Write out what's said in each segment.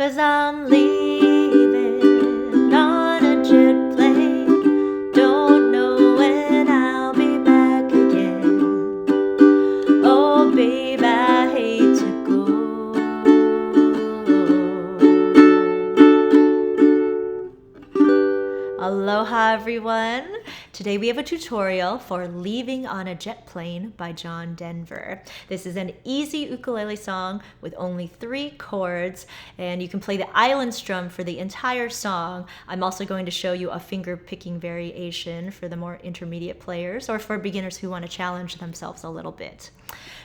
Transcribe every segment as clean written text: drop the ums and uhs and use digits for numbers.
'cause I'm leaving on a jet plane. Don't know when I'll be back again. Oh, babe, I hate to go. Aloha, everyone. Today we have a tutorial for Leaving on a Jet Plane by John Denver. This is an easy ukulele song with only 3 chords, and you can play the island strum for the entire song. I'm also going to show you a finger picking variation for the more intermediate players or for beginners who want to challenge themselves a little bit.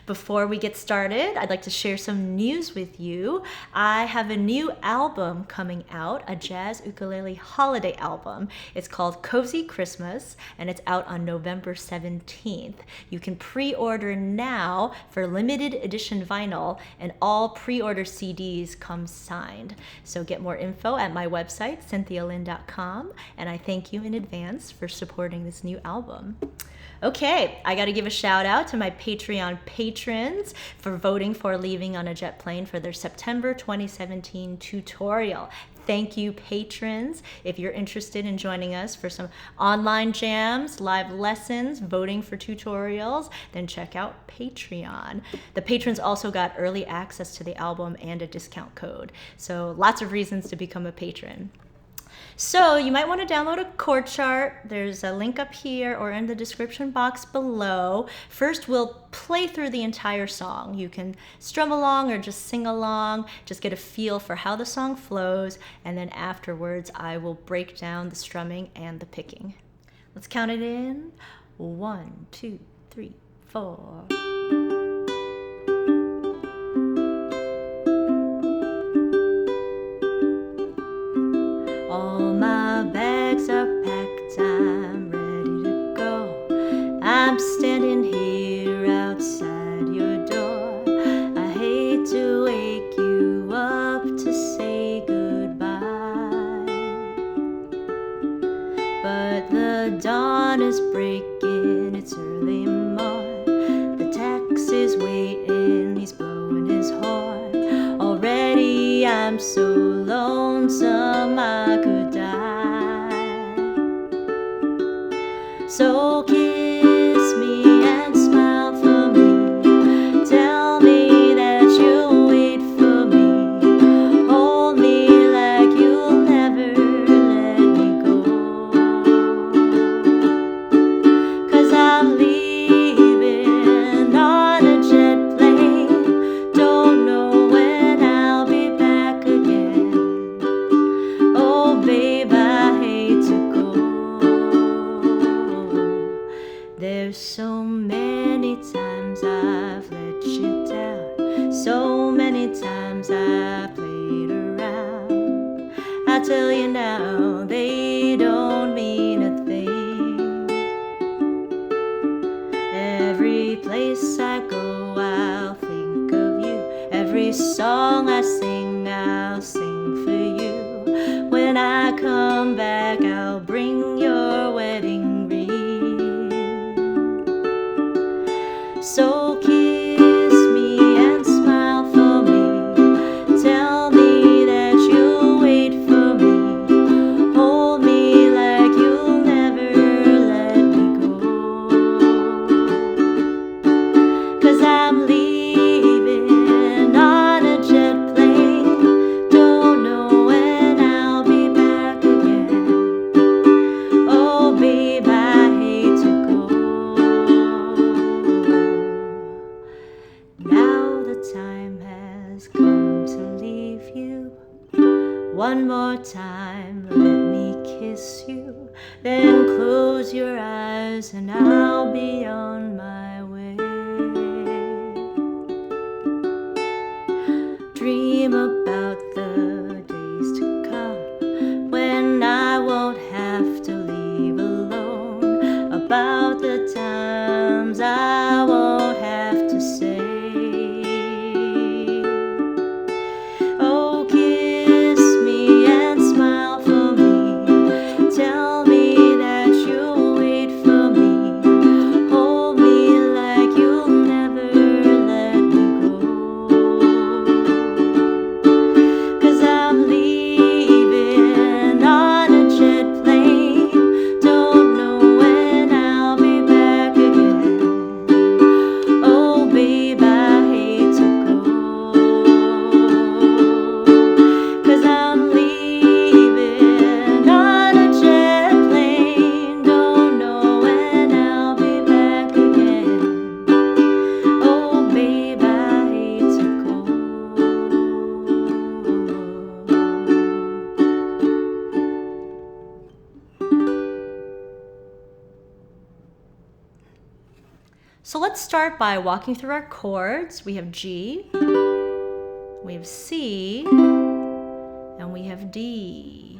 Before we get started, I'd like to share some news with you. I have a new album coming out, a jazz ukulele holiday album. It's called Cozy Christmas, and it's out on November 17th. You can pre-order now for limited edition vinyl, and all pre-order CDs come signed. So get more info at my website, cynthialyn.com, and I thank you in advance for supporting this new album. Okay, I got to give a shout out to my Patreon patrons for voting for Leaving on a Jet Plane for their September 2017 tutorial. Thank you, patrons. If you're interested in joining us for some online jams, live lessons, voting for tutorials, then check out Patreon. The patrons also got early access to the album and a discount code. So lots of reasons to become a patron. So you might want to download a chord chart. There's a link up here or in the description box below. First, we'll play through the entire song. You can strum along or just sing along, just get a feel for how the song flows, and then afterwards I will break down the strumming and the picking. Let's count it in. 1, 2, 3, 4. All my bags are packed, I'm ready to go. I'm standing here outside your door. I hate to wake you up to say goodbye, but the dawn is breaking, it's early morn. The taxi's waiting, he's blowing his horn. Already I'm so lonesome I could die. So kiss me and smile for me. Tell me that you'll wait for me. Hold me like you'll never let me go. 'Cause I'm leaving on a jet plane. Don't know when I'll be back again. Oh, babe, I hate to go. There's so many times I've let you down. So many times I've played around. I tell you now, they don't mean a thing. Every place I go, I'll think of you. Every song I sing, I'll sing for you. When I come back, I'll bring your wedding ring. So kiss me and smile for me. Tell me that you'll wait for me. Hold me like you'll never let me go. 'Cause I'm leaving on a jet plane. Don't know when I'll be back again. Oh, babe, I hate to go. Now the time has come to leave you. One more time, let me kiss you. Then close your eyes and I'll be on my way. Dream about the days to come when I won't have to leave alone. About the times I won't have to say. Oh, kiss me and smile for me. Tell me that you'll wait for me. Hold me So let's start by walking through our chords. We have G, we have C, and we have D.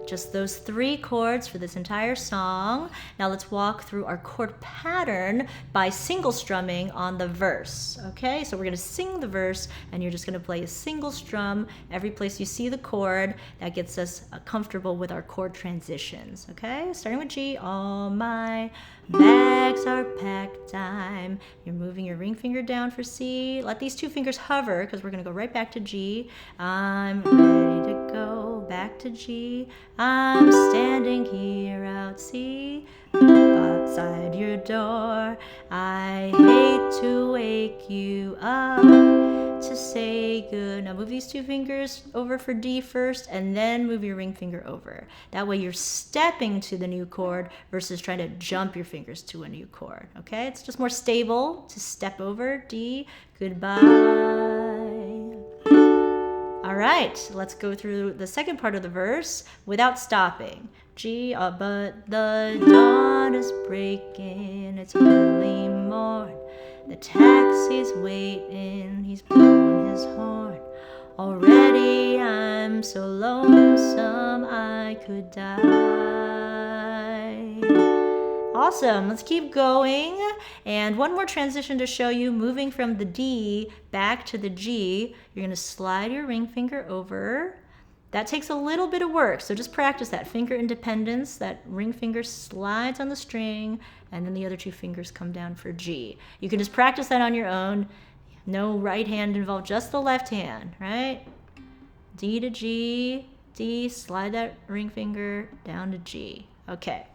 Just those 3 chords for this entire song. Now let's walk through our chord pattern by single strumming on the verse. Okay, so we're gonna sing the verse and you're just gonna play a single strum every place you see the chord. That gets us comfortable with our chord transitions. Okay, starting with G. All my bags are packed, time. You're moving your ring finger down for C. Let these 2 fingers hover because we're gonna go right back to G. I'm ready to go back to G. I'm standing here out, C, outside your door. I hate to wake you up to say good. Now move these 2 fingers over for D first and then move your ring finger over. That way you're stepping to the new chord versus trying to jump your fingers to a new chord. Okay, it's just more stable to step over D, goodbye. All right, let's go through the second part of the verse without stopping. G, but the dawn is breaking, it's early morn. The taxi's waiting, he's blowing his horn. Already I'm so lonesome I could die. Awesome, let's keep going. And one more transition to show you, moving from the D back to the G. You're gonna slide your ring finger over. That takes a little bit of work, so just practice that finger independence. That ring finger slides on the string, and then the other 2 fingers come down for G. You can just practice that on your own. No right hand involved, just the left hand, right? D to G, D, slide that ring finger down to G. Okay.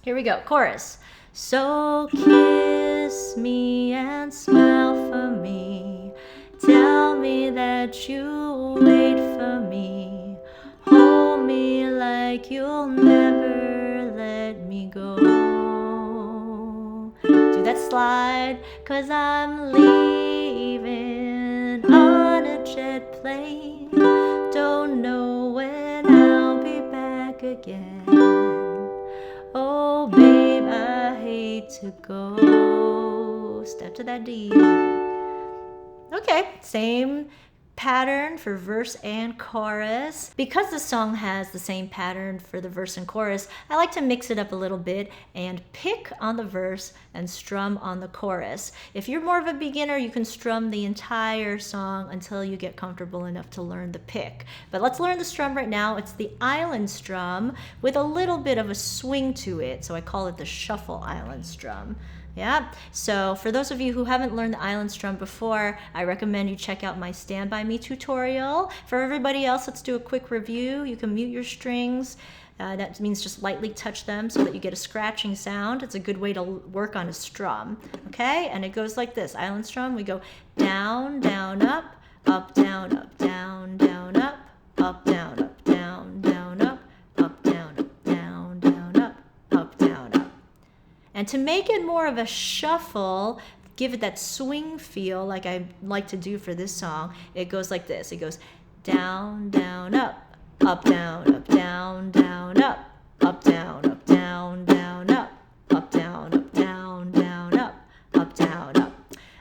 Here we go, chorus. So kiss me and smile for me. Tell me that you wait for me. Hold me like you'll never let me go. Do that slide, 'cause I'm leaving on a jet plane. Don't know when I'll be back again. Oh, babe, I hate to go. Step to that D. Okay, same pattern for verse and chorus. Because the song has the same pattern for the verse and chorus, I like to mix it up a little bit and pick on the verse and strum on the chorus. If you're more of a beginner, you can strum the entire song until you get comfortable enough to learn the pick. But let's learn the strum right now. It's the island strum with a little bit of a swing to it, so I call it the shuffle island strum. Yeah, so for those of you who haven't learned the island strum before, I recommend you check out my Stand By Me tutorial. For everybody else, let's do a quick review. You can mute your strings. That means just lightly touch them so that you get a scratching sound. It's a good way to work on a strum, okay? And it goes like this. Island strum, we go down, down, up, down, up, down, down, up, down, up, down, down, up, down, up, down, down, up, down, up. And to make it more of a shuffle, give it that swing feel like I like to do for this song, it goes like this. It goes down, down, up, down, up, down, down, up, down, up, down, down, up, down, up, down, down, up, down, up.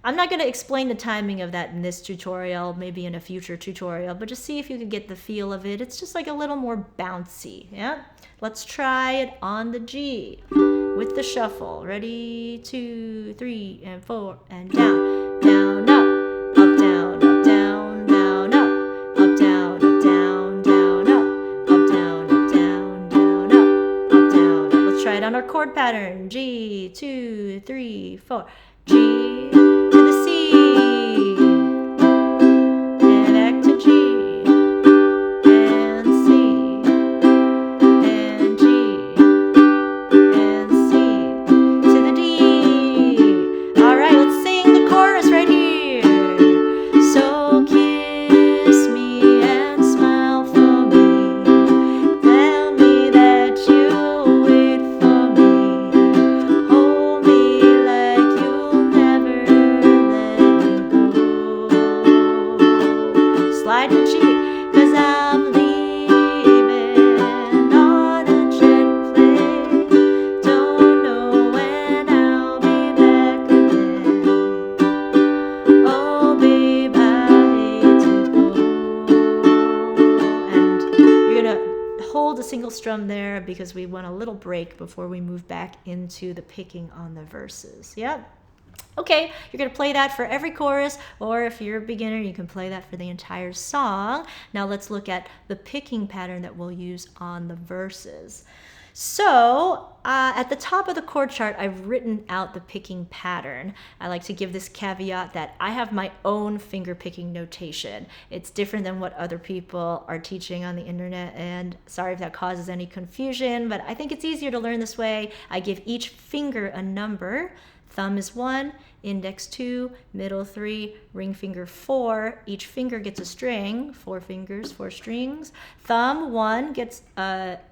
I'm not going to explain the timing of that in this tutorial, maybe in a future tutorial, but just see if you can get the feel of it. It's just like a little more bouncy, yeah? Let's try it on the G with the shuffle. Ready, 2, 3, and 4, and down, down, up, down, up, down, down, up, down, up, down, down, up, down, up, down, down, up, down, up. Let's try it on our chord pattern. G, 2, 3, 4. G to the C, and back to G, and C, and G, and C, to the D. All right, let's sing the chorus right here. So kiss me and smile for me. Tell me that you'll wait for me. Hold me like you'll never let me go. Slide to G, 'cause I'm leaving on a jet plane. Don't know when I'll be back a single strum there because we want a little break before we move back into the picking on the verses. Yep. Okay, you're going to play that for every chorus, or if you're a beginner, you can play that for the entire song. Now let's look at the picking pattern that we'll use on the verses. So at the top of the chord chart, I've written out the picking pattern. I like to give this caveat that I have my own finger picking notation. It's different than what other people are teaching on the internet, and sorry if that causes any confusion, but I think it's easier to learn this way. I give each finger a number. Thumb is 1, index 2, middle 3, ring finger 4. Each finger gets a string, 4 fingers, 4 strings. Thumb 1 gets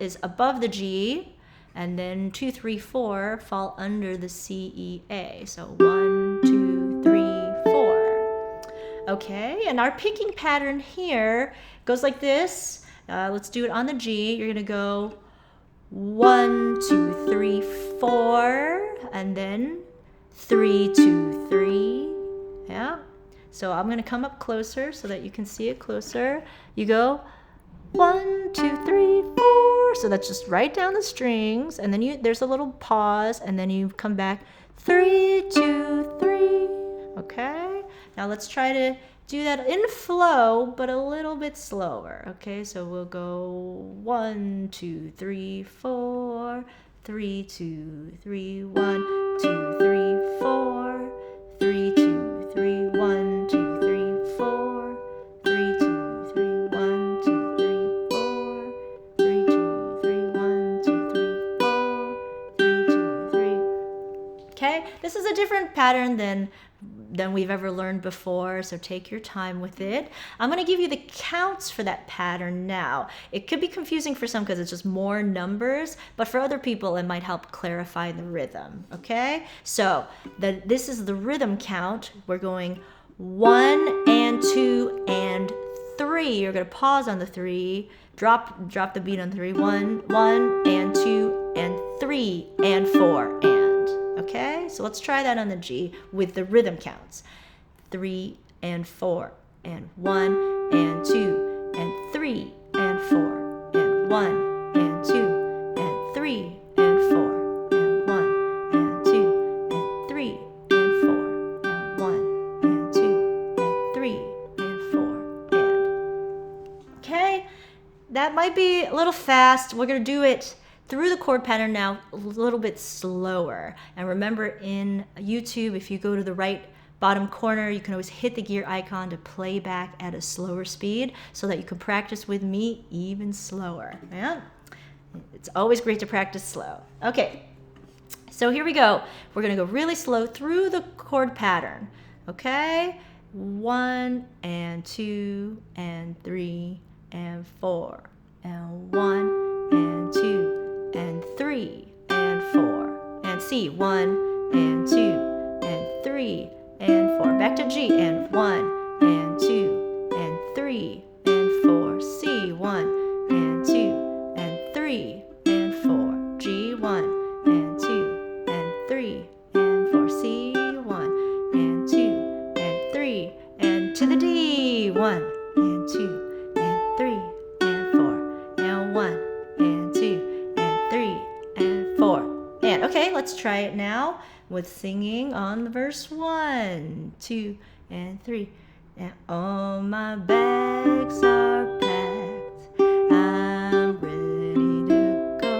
is above the G, and then 2, 3, 4 fall under the C, E, A. So 1, 2, 3, 4. Okay, and our picking pattern here goes like this. Let's do it on the G. You're gonna go 1, 2, 3, 4, and then 3, 2, 3. Yeah. So I'm going to come up closer so that you can see it closer. You go 1, 2, 3, 4. So that's just right down the strings, and then there's a little pause, and then you come back 3, 2, 3. Okay. Now let's try to do that in flow, but a little bit slower. Okay. So we'll go 1, 2, 3, 4. 3, 2, 3, 1, 2, 3, 4. 3, 2, 3, 1, 2, 3, 4. 3, 2, 3, 1, 2, 3, 4. 3, 2, 3, 1, 2, 3, 4. 3, 2, 3. Okay, this is a different pattern than we've ever learned before, so take your time with it. I'm going to give you the counts for that pattern now. It could be confusing for some because it's just more numbers, but for other people it might help clarify the rhythm. Okay, so this is the rhythm count. We're going 1 and 2 and 3. You're going to pause on the 3, drop the beat on 3. 1, 1 and 2 and 3 and 4 and. Okay, so let's try that on the G with the rhythm counts. 3 and 4 and 1 and 2 and 3 and 4 and 1 and 2 and 3 and 4 and 1 and 2 and 3 and 4 and 1 and 2 and 3 and 4 and. Okay, that might be a little fast. We're going to do it through the chord pattern now a little bit slower. And remember, in YouTube, if you go to the right bottom corner, you can always hit the gear icon to play back at a slower speed so that you can practice with me even slower. Yeah, it's always great to practice slow. Okay, so here we go. We're gonna go really slow through the chord pattern. Okay, 1 and 2 and 3 and 4 and 1 and 2 and 3 and 4 and C, 1 and 2 and 3 and 4. Back to G, and 1 and 2 and 3 and 4. C, 1 and 2 and 3 and 4. G, 1 and 2 and 3 and 4. C, 1 and 2 and 3 and to the D, 1 and 2 and 3 and 4 and 1 and 2 and 3 and 4. And okay, let's try it now with singing on the verse 1, 2, and 3. And all my bags are packed, I'm ready to go.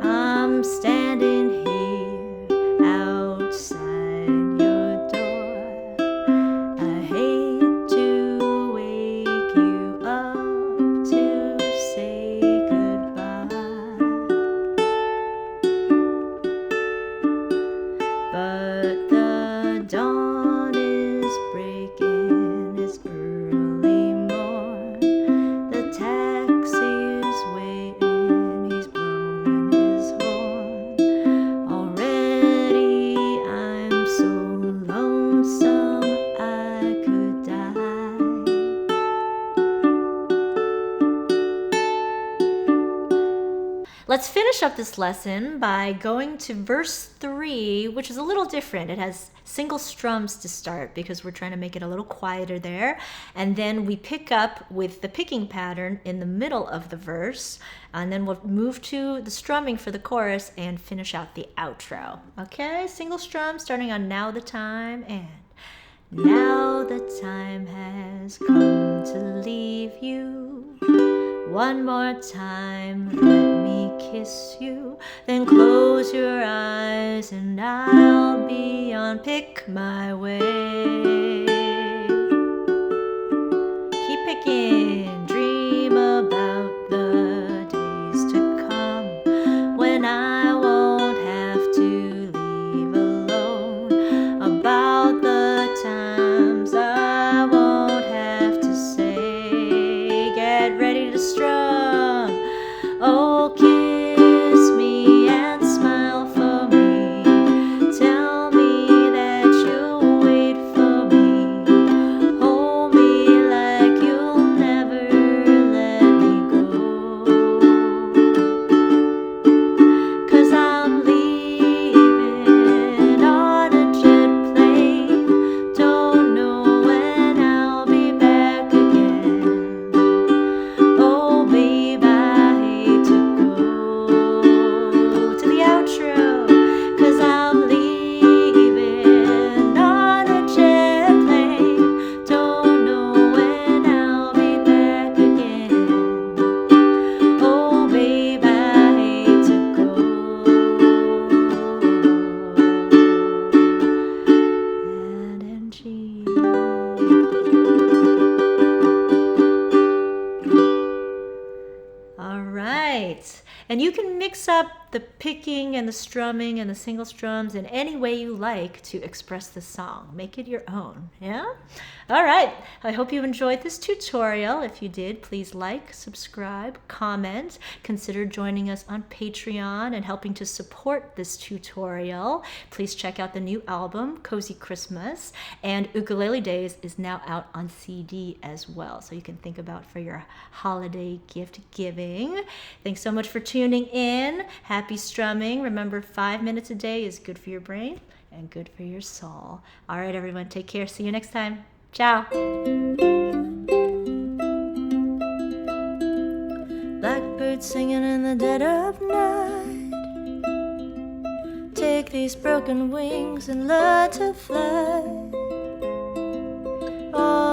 I'm standing here outside your door. I hate to wake you up to say goodbye, but the dawn is breaking, it's early Let's finish up this lesson by going to verse 3, which is a little different. It has single strums to start because we're trying to make it a little quieter there. And then we pick up with the picking pattern in the middle of the verse. And then we'll move to the strumming for the chorus and finish out the outro. Okay, single strum starting on Now the Time and now the time has come to leave you. One more time, let me kiss you. Then close your eyes and I'll be on Pick My Way. Keep picking, dream about the days to come when I won't have to leave alone. About the times I won't have to say, get ready to strum. Oh, kiss me and smile for me. Tell me that you'll wait for me. Hold me like you'll never let me go. 'Cause I'm leaving on a jet plane. Don't know when I'll be back again. Oh, babe, I hate to go to the outro. 'Cause I'm leaving on a jet plane. Don't know when I'll be back again. Oh, babe, I hate to go. And G. All right. And you can mix up the picking and the strumming and the single strums in any way you like to express the song. Make it your own, yeah? All right. I hope you enjoyed this tutorial. If you did, please like, subscribe, comment. Consider joining us on Patreon and helping to support this tutorial. Please check out the new album, Cozy Christmas, and Ukulele Days is now out on CD as well, so you can think about for your holiday gift giving. Thanks so much for tuning in. Happy strumming. Remember, 5 minutes a day is good for your brain and good for your soul. All right, everyone, take care. See you next time. Ciao. Blackbird singing in the dead of night. Take these broken wings and learn to fly. Oh,